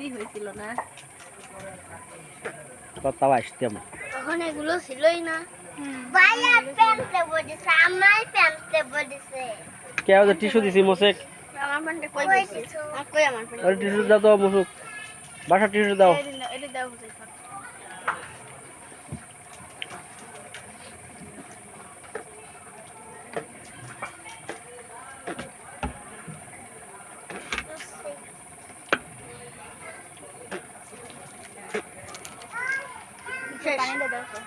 বেশি হয়েছিল না কথা আসতাম তখন এগুলো ছিলই না ভাইয়া প্যান্টে বলেছে আমার প্যান্টে বলেছে কে ওদের টিস্যু দিছি মোসেক আমার প্যান্টে কই বলেছে কই আমার প্যান্টে আরে টিস্যু দাও তো মোসুক বাসা টিস্যু দাও এটা দাও বুঝাই পানিটা দাও তো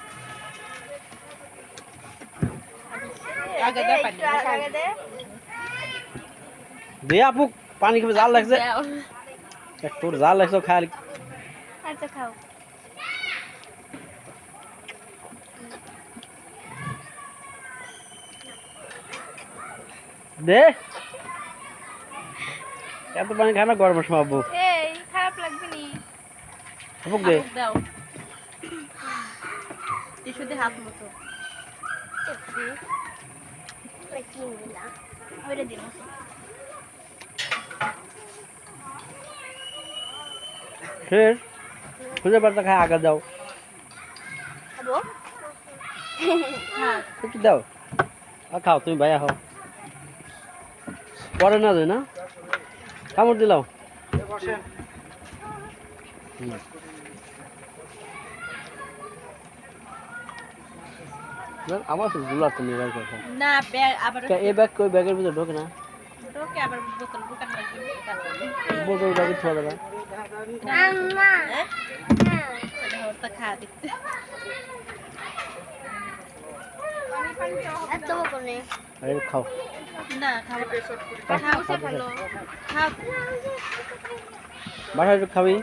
আগে দে পানি আগে দে দে আপু পানি খেয়ে জাল লাগছে একটু জাল লাগছে খালি আচ্ছা খাও দে এত পানি খায় না গরমের সময় আপু এই খারাপ লাগবে নি আপু দে দাও টিস্যু দিয়ে হাত মুছো কি মিলা ওইটা দিন ফের খুঁজে পারতা খায় আগে দাও খাবো হ্যাঁ একটু দাও আর খাও তুমি ভাইয়া হও পরে না দেয় না কামড় দিলাও আমার তো গুলা তো নিয়ে রাখো না ব্যাগ আবার এই ব্যাগ কই ব্যাগের ভিতরে ঢোকে না ঢোকে আবার বোতল ঢোকান লাগবে বোতল ব্যাগে ছোঁয়া দেবে আম্মা এটা ওটা খা দিতে এত বকনে আরে খাও না খাও খাও সে ভালো খাও বাসায় একটু খাবি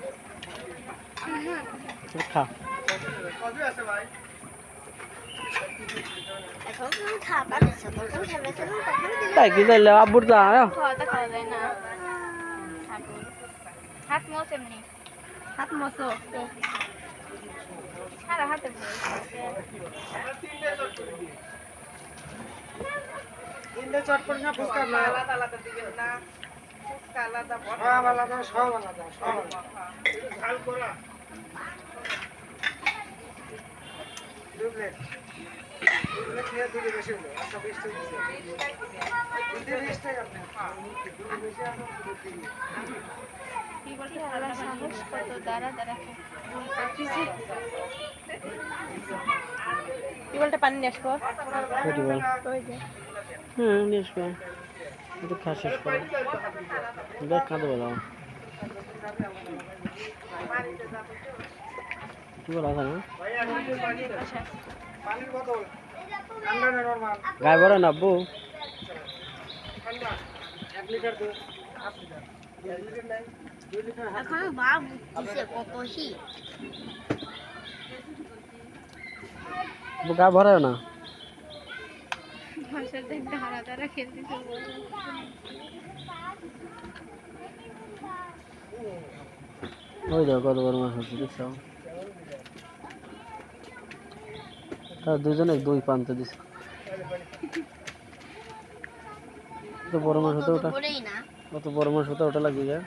খা এখন তুমি খাবা দিছো তখন খাবে তখন তাই কি তাইলে আব্বুর তা খাওয়াটা খাওয়া যায় না হাত মোছো এমনি হাত মোছো সারা হাতে তিনটে চটপট না ফুচকা না আলাদা আলাদা দিবেন না ফুচকা আলাদা সব আলাদা সব আলাদা সব ঝাল করা দুপ্লেট দুপ্লেট নিয়ে দুটো বেশি হলো 120 টাকা দিছে 20 টাকা দুটো বেশি আছে কি বলতে আলা সাহস কত দাঁড়া দাঁড়া কি বলতে পানি নিয়ে আসবো ওই যে নিয়ে আসবো একটু খা শেষ করো দেখ কাঁদে বলাও কি বলা আছে না পানির বোতল ঠান্ডা না নরমাল গায়ে বড় না আব্বু ঠান্ডা 1 লিটার দে 1 লিটার 2 লিটার নাই 2 লিটার এখন বাপ দিছে কত হি গা ভরায় না ভাষার দেখ ধারা ধারা খেলতেছে ওই দেখো কত বড় মাছ হচ্ছে দেখছো তার দুজনে দুই পান্তে দিছে তো বড় মাছ হতে ওটা কত বড় মাছ হতে ওটা লাগিয়ে যায়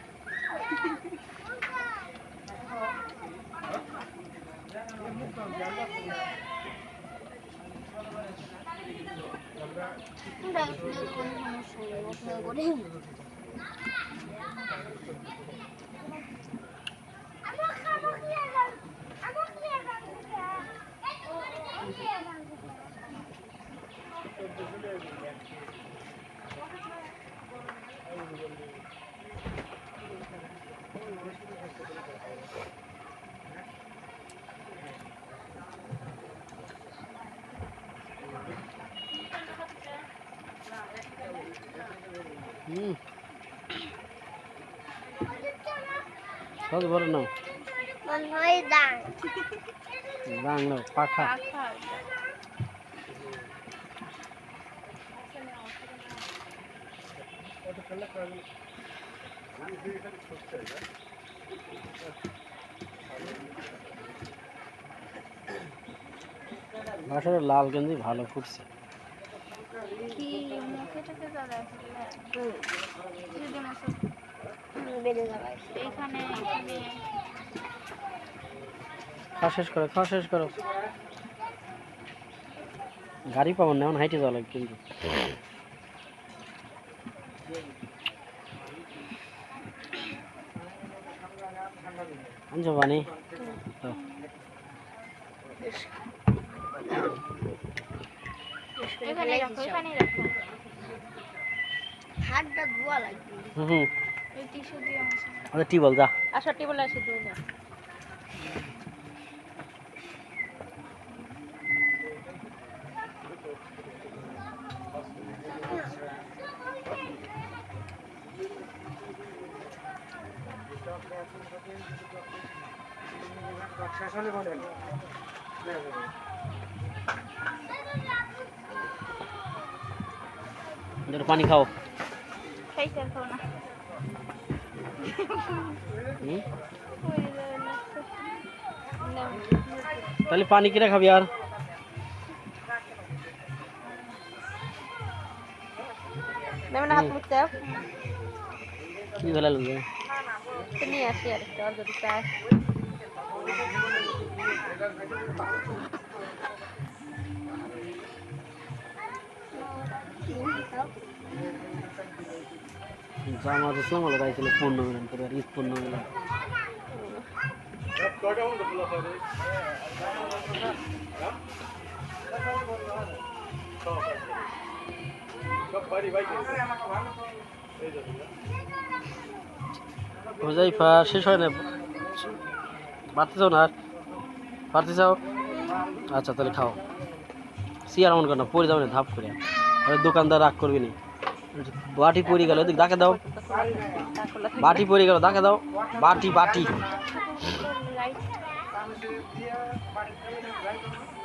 সব বড় নাও দাং নাও পাখা বাসার লাল গেঞ্জি ভালো ফুটছে কি মুখে থেকে যাবে বেড়ে যাবে এখানে খাওয়া শেষ করো গাড়ি পাবো না এখন হাইটে যাওয়া লাগবে কিন্তু আনছো পানি তো হাতটা ধোয়া লাগবে হুম আচ্ছা টিবল যা আসা টেবিলে আসি দুই যা শেষ হলে বলেন পানি খাও খাইতে আর খাও না হুম তাহলে পানি কিনে খাবি আর নেবে না হাত মুছতে কি ভালো লাগবে নিয়ে আসি আর একটু আর যদি চাই জামা তো সময় গাইছিল 15 মিনিট করে আর 15 মিনিট হুজাইফা শেষ হয় না পারতে চাও না আর পারতে চাও আচ্ছা তাহলে খাও সিয়ার এমন কর না পরে যাও না ধাপ করে আর দোকানদার রাগ করবি না বাটি পড়ে গেল ওদিক ডাকে দাও বাটি পড়ে গেল ডাকে দাও বাটি বাটি রাইট